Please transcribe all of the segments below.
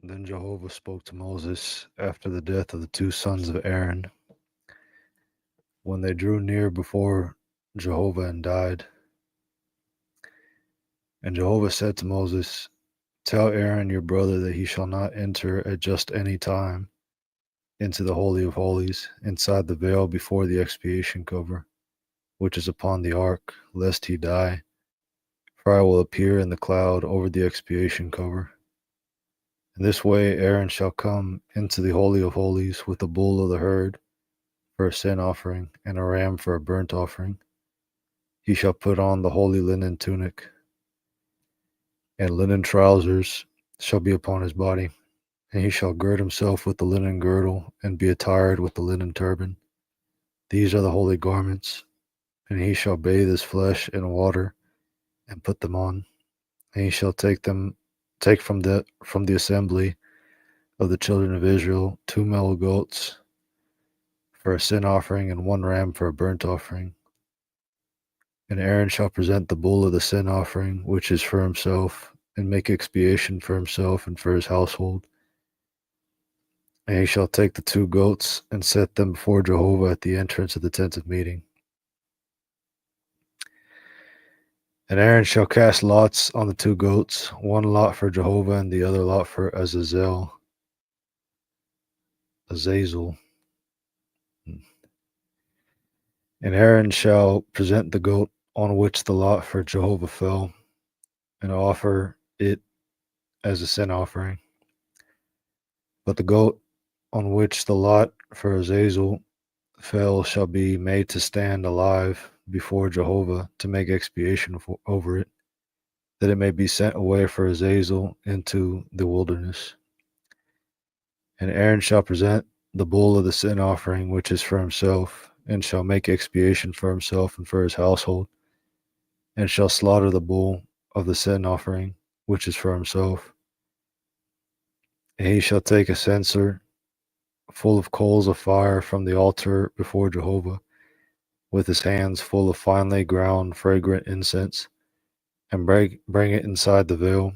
Then Jehovah spoke to Moses after the death of the two sons of Aaron, when they drew near before Jehovah and died. And Jehovah said to Moses, "Tell Aaron your brother that he shall not enter at just any time into the Holy of Holies, inside the veil before the expiation cover, which is upon the ark, lest he die. For I will appear in the cloud over the expiation cover. In this way Aaron shall come into the Holy of Holies with a bull of the herd for a sin offering, and a ram for a burnt offering. He shall put on the holy linen tunic, and linen trousers shall be upon his body, and he shall gird himself with the linen girdle, and be attired with the linen turban. These are the holy garments, and he shall bathe his flesh in water, and put them on. And he shall take from the assembly of the children of Israel 2 male goats for a sin offering, and 1 ram for a burnt offering. And Aaron shall present the bull of the sin offering, which is for himself, and make expiation for himself and for his household. And he shall take the 2 goats and set them before Jehovah at the entrance of the tent of meeting. And Aaron shall cast lots on the 2 goats, 1 lot for Jehovah and the other lot for Azazel. And Aaron shall present the goat on which the lot for Jehovah fell, and offer it as a sin offering. But the goat on which the lot for Azazel fell shall be made to stand alive before Jehovah to make expiation over it, that it may be sent away for Azazel into the wilderness. And Aaron shall present the bull of the sin offering, which is for himself, and shall make expiation for himself and for his household, and shall slaughter the bull of the sin offering, which is for himself. And he shall take a censer full of coals of fire from the altar before Jehovah, with his hands full of finely ground fragrant incense, and bring it inside the veil.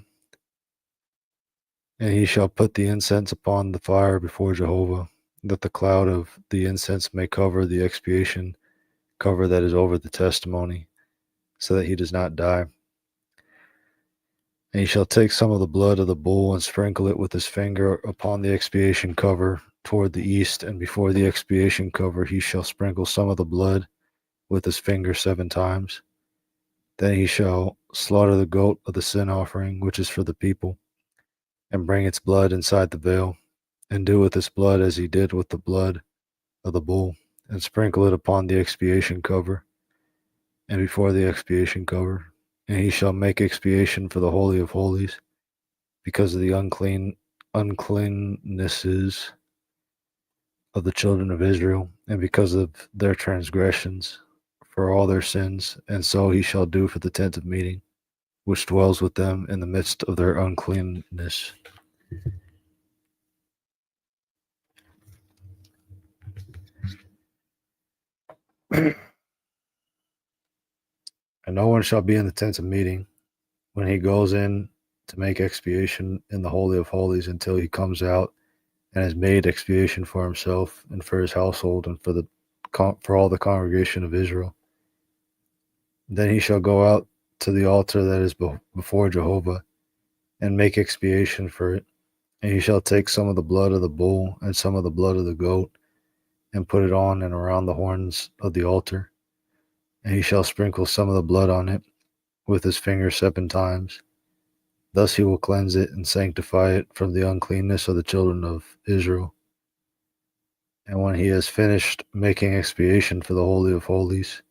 And he shall put the incense upon the fire before Jehovah, that the cloud of the incense may cover the expiation cover that is over the testimony, so that he does not die. And he shall take some of the blood of the bull and sprinkle it with his finger upon the expiation cover toward the east, and before the expiation cover he shall sprinkle some of the blood with his finger 7 times. Then he shall slaughter the goat of the sin offering, which is for the people, and bring its blood inside the veil, and do with its blood as he did with the blood of the bull, and sprinkle it upon the expiation cover, and before the expiation cover. And he shall make expiation for the Holy of Holies, because of the uncleannesses of the children of Israel, and because of their transgressions, for all their sins. And so he shall do for the tent of meeting, which dwells with them in the midst of their uncleanness. And no one shall be in the tent of meeting when he goes in to make expiation in the Holy of Holies, until he comes out and has made expiation for himself and for his household and for all the congregation of Israel. Then he shall go out to the altar that is before Jehovah, and make expiation for it. And he shall take some of the blood of the bull and some of the blood of the goat, and put it on and around the horns of the altar. And he shall sprinkle some of the blood on it with his finger 7 times. Thus he will cleanse it and sanctify it from the uncleanness of the children of Israel. And when he has finished making expiation for the Holy of Holies,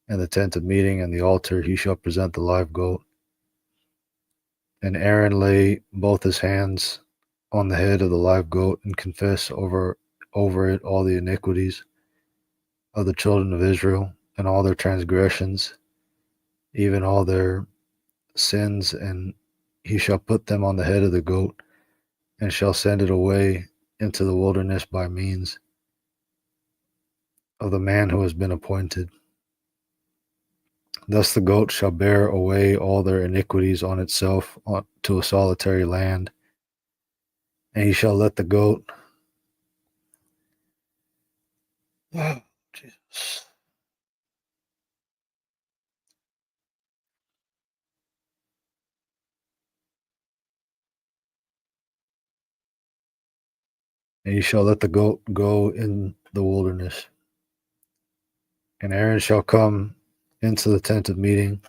and the tent of meeting and the altar, he shall present the live goat. And Aaron lay both his hands on the head of the live goat, and confess over it all the iniquities of the children of Israel, and all their transgressions, even all their sins. And he shall put them on the head of the goat, and shall send it away into the wilderness by means of the man who has been appointed. Thus the goat shall bear away all their iniquities on itself to a solitary land, And he shall let the goat oh, Jesus. And he shall let the goat go in the wilderness. And Aaron shall come into the tent of meeting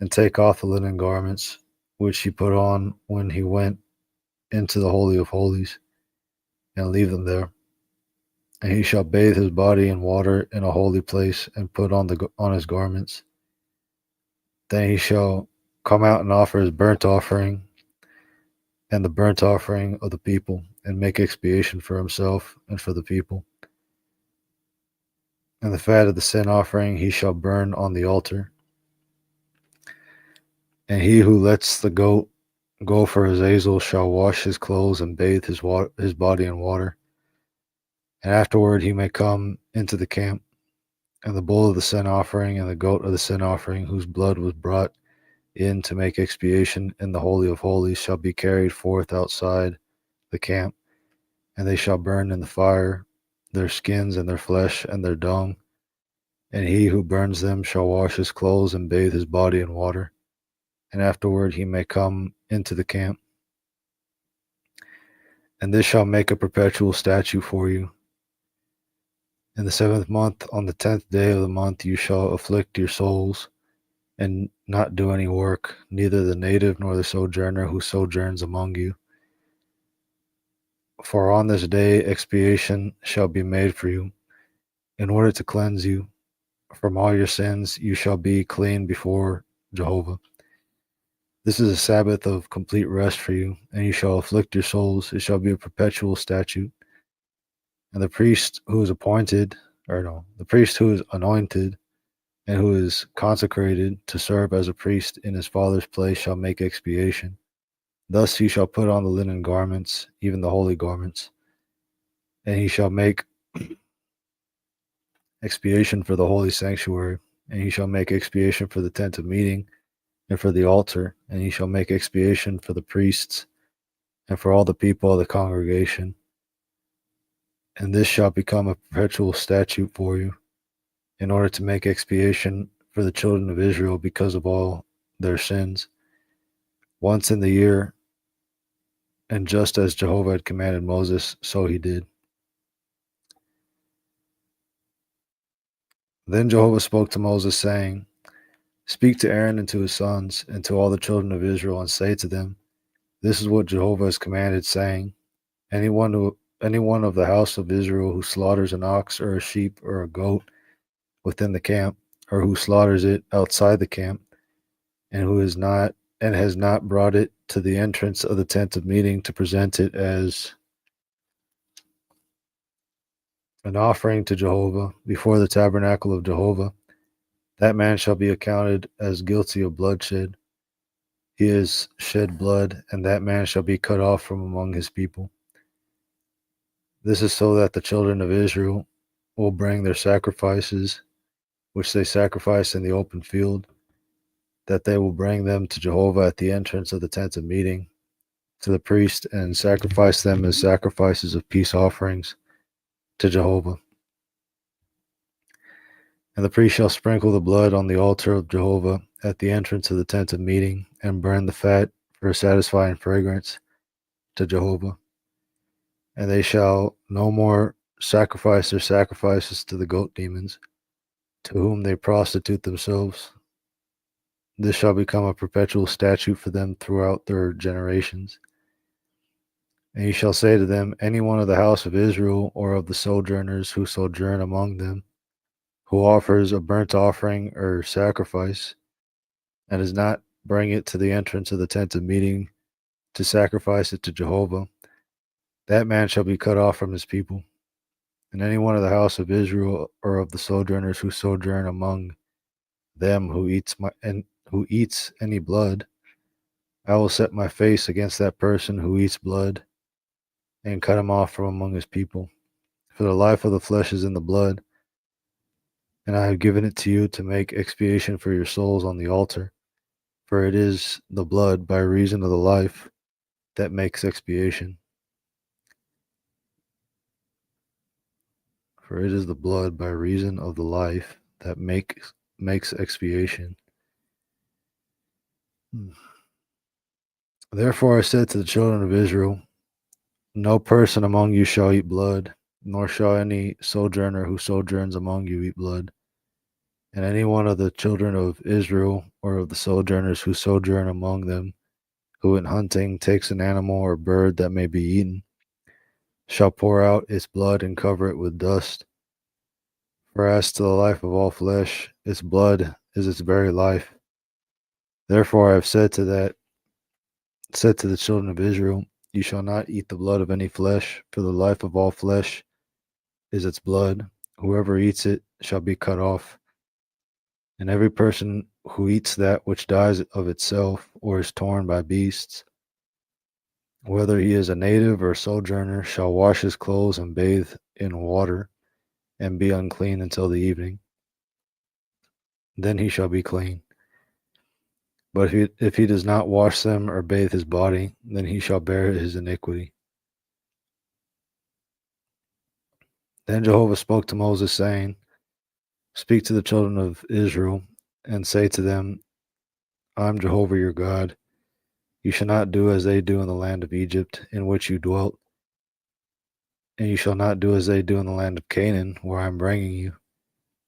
and take off the linen garments which he put on when he went into the Holy of Holies, and leave them there. And he shall bathe his body in water in a holy place, and put on his garments. Then he shall come out and offer his burnt offering and the burnt offering of the people, and make expiation for himself and for the people. And the fat of the sin offering he shall burn on the altar. And he who lets the goat go for his azel shall wash his clothes and bathe his body in water. And afterward he may come into the camp. And the bull of the sin offering and the goat of the sin offering, whose blood was brought in to make expiation in the Holy of Holies, shall be carried forth outside the camp, and they shall burn in the fire their skins and their flesh and their dung. And he who burns them shall wash his clothes and bathe his body in water. And afterward he may come into the camp. And this shall make a perpetual statute for you. In the 7th month, on the 10th day of the month, you shall afflict your souls, and not do any work, neither the native nor the sojourner who sojourns among you. For on this day expiation shall be made for you, in order to cleanse you from all your sins. You shall be clean before Jehovah. This is a Sabbath of complete rest for you, and you shall afflict your souls. It shall be a perpetual statute. And the priest who is the priest who is anointed and who is consecrated to serve as a priest in his father's place shall make expiation. Thus he shall put on the linen garments, even the holy garments, and he shall make expiation for the holy sanctuary, and he shall make expiation for the tent of meeting and for the altar, and he shall make expiation for the priests and for all the people of the congregation. And this shall become a perpetual statute for you, in order to make expiation for the children of Israel because of all their sins. Once in the year, and just as Jehovah had commanded Moses, so he did. Then Jehovah spoke to Moses, saying, Speak to Aaron and to his sons, and to all the children of Israel, and say to them, This is what Jehovah has commanded, saying, Anyone of the house of Israel who slaughters an ox or a sheep or a goat within the camp, or who slaughters it outside the camp, and who has not brought it to the entrance of the tent of meeting to present it as an offering to Jehovah before the tabernacle of Jehovah, that man shall be accounted as guilty of bloodshed. He has shed blood, and that man shall be cut off from among his people. This is so that the children of Israel will bring their sacrifices, which they sacrifice in the open field, that they will bring them to Jehovah at the entrance of the tent of meeting, to the priest, and sacrifice them as sacrifices of peace offerings to Jehovah. And the priest shall sprinkle the blood on the altar of Jehovah at the entrance of the tent of meeting, and burn the fat for a satisfying fragrance to Jehovah. And they shall no more sacrifice their sacrifices to the goat demons, to whom they prostitute themselves. This shall become a perpetual statute for them throughout their generations. And you shall say to them, Any one of the house of Israel or of the sojourners who sojourn among them, who offers a burnt offering or sacrifice, and does not bring it to the entrance of the tent of meeting to sacrifice it to Jehovah, that man shall be cut off from his people. And any one of the house of Israel or of the sojourners who sojourn among them who eats any blood, I will set my face against that person who eats blood, and cut him off from among his people. For the life of the flesh is in the blood, and I have given it to you to make expiation for your souls on the altar. For it is the blood, by reason of the life, that makes expiation. for it is the blood by reason of the life that makes expiation. Therefore I said to the children of Israel, no person among you shall eat blood, nor shall any sojourner who sojourns among you eat blood. And any one of the children of Israel, or of the sojourners who sojourn among them, who in hunting takes an animal or bird that may be eaten, shall pour out its blood and cover it with dust. For as to the life of all flesh, its blood is its very life. Therefore I have said to the children of Israel, you shall not eat the blood of any flesh, for the life of all flesh is its blood. Whoever eats it shall be cut off. And every person who eats that which dies of itself, or is torn by beasts, whether he is a native or a sojourner, shall wash his clothes and bathe in water, and be unclean until the evening. Then he shall be clean. But if he does not wash them or bathe his body, then he shall bear his iniquity. Then Jehovah spoke to Moses, saying, speak to the children of Israel, and say to them, I am Jehovah your God. You shall not do as they do in the land of Egypt, in which you dwelt, and you shall not do as they do in the land of Canaan, where I am bringing you,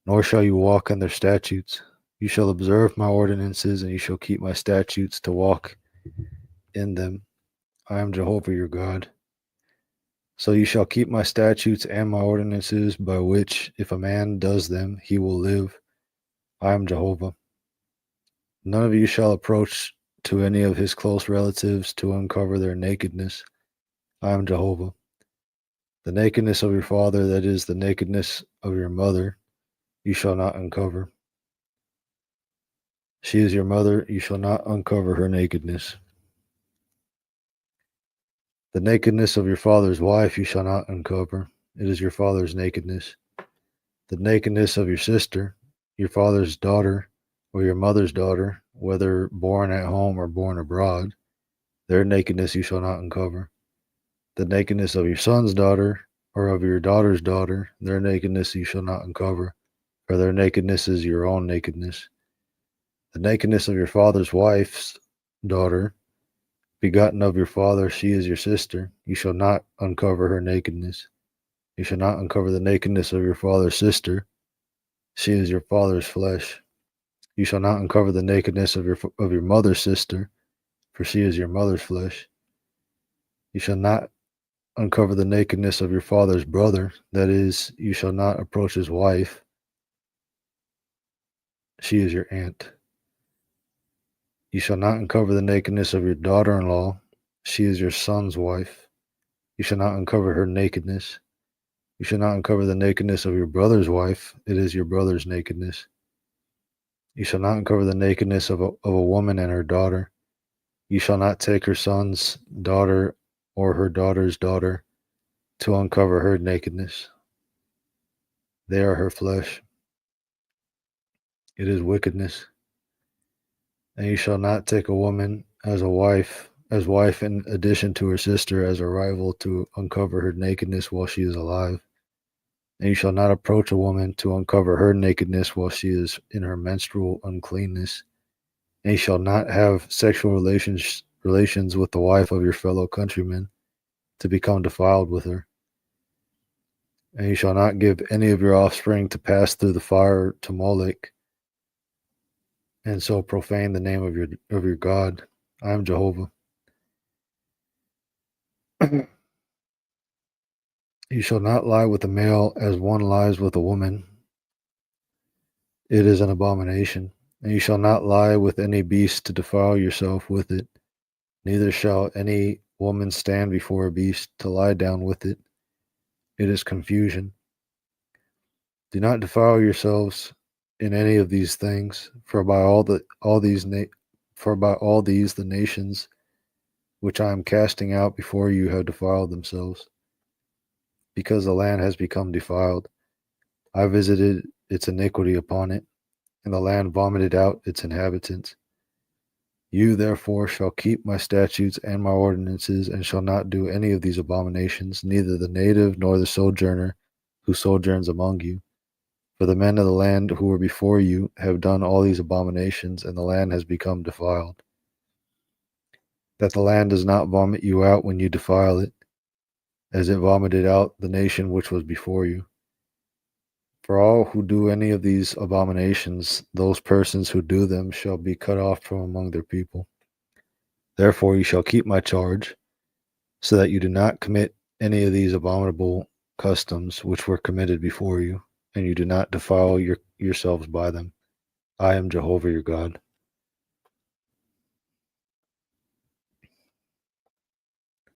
nor shall you walk in their statutes. You shall observe my ordinances, and you shall keep my statutes to walk in them. I am Jehovah your God. So you shall keep my statutes and my ordinances, by which, if a man does them, he will live. I am Jehovah. None of you shall approach to any of his close relatives to uncover their nakedness. I am Jehovah. The nakedness of your father, that is, the nakedness of your mother, you shall not uncover. She is your mother, you shall not uncover her nakedness. The nakedness of your father's wife you shall not uncover. It is your father's nakedness. The nakedness of your sister, your father's daughter, or your mother's daughter, whether born at home or born abroad, their nakedness you shall not uncover. The nakedness of your son's daughter, or of your daughter's daughter, their nakedness you shall not uncover, for their nakedness is your own nakedness. The nakedness of your father's wife's daughter, begotten of your father, she is your sister. You shall not uncover her nakedness. You shall not uncover the nakedness of your father's sister. She is your father's flesh. You shall not uncover the nakedness of your mother's sister, for she is your mother's flesh. You shall not uncover the nakedness of your father's brother, that is, you shall not approach his wife. She is your aunt. You shall not uncover the nakedness of your daughter-in-law. She is your son's wife. You shall not uncover her nakedness. You shall not uncover the nakedness of your brother's wife. It is your brother's nakedness. You shall not uncover the nakedness of a woman and her daughter. You shall not take her son's daughter or her daughter's daughter to uncover her nakedness. They are her flesh. It is wickedness. And you shall not take a woman as wife in addition to her sister as a rival to uncover her nakedness while she is alive. And you shall not approach a woman to uncover her nakedness while she is in her menstrual uncleanness. And you shall not have sexual relations with the wife of your fellow countrymen to become defiled with her. And you shall not give any of your offspring to pass through the fire to Molech, and so profane the name of your God. I am Jehovah. You shall not lie with a male as one lies with a woman. It is an abomination. And you shall not lie with any beast to defile yourself with it. Neither shall any woman stand before a beast to lie down with it. It is confusion. Do not defile yourselves in any of these things, for by all these the nations which I am casting out before you have defiled themselves, because the land has become defiled. I visited its iniquity upon it, and the land vomited out its inhabitants. You therefore shall keep my statutes and my ordinances, and shall not do any of these abominations, neither the native nor the sojourner who sojourns among you. For the men of the land who were before you have done all these abominations, and the land has become defiled. That the land does not vomit you out when you defile it, as it vomited out the nation which was before you. For all who do any of these abominations, those persons who do them shall be cut off from among their people. Therefore you shall keep my charge, so that you do not commit any of these abominable customs which were committed before you, and you do not defile yourselves by them. I am Jehovah your God.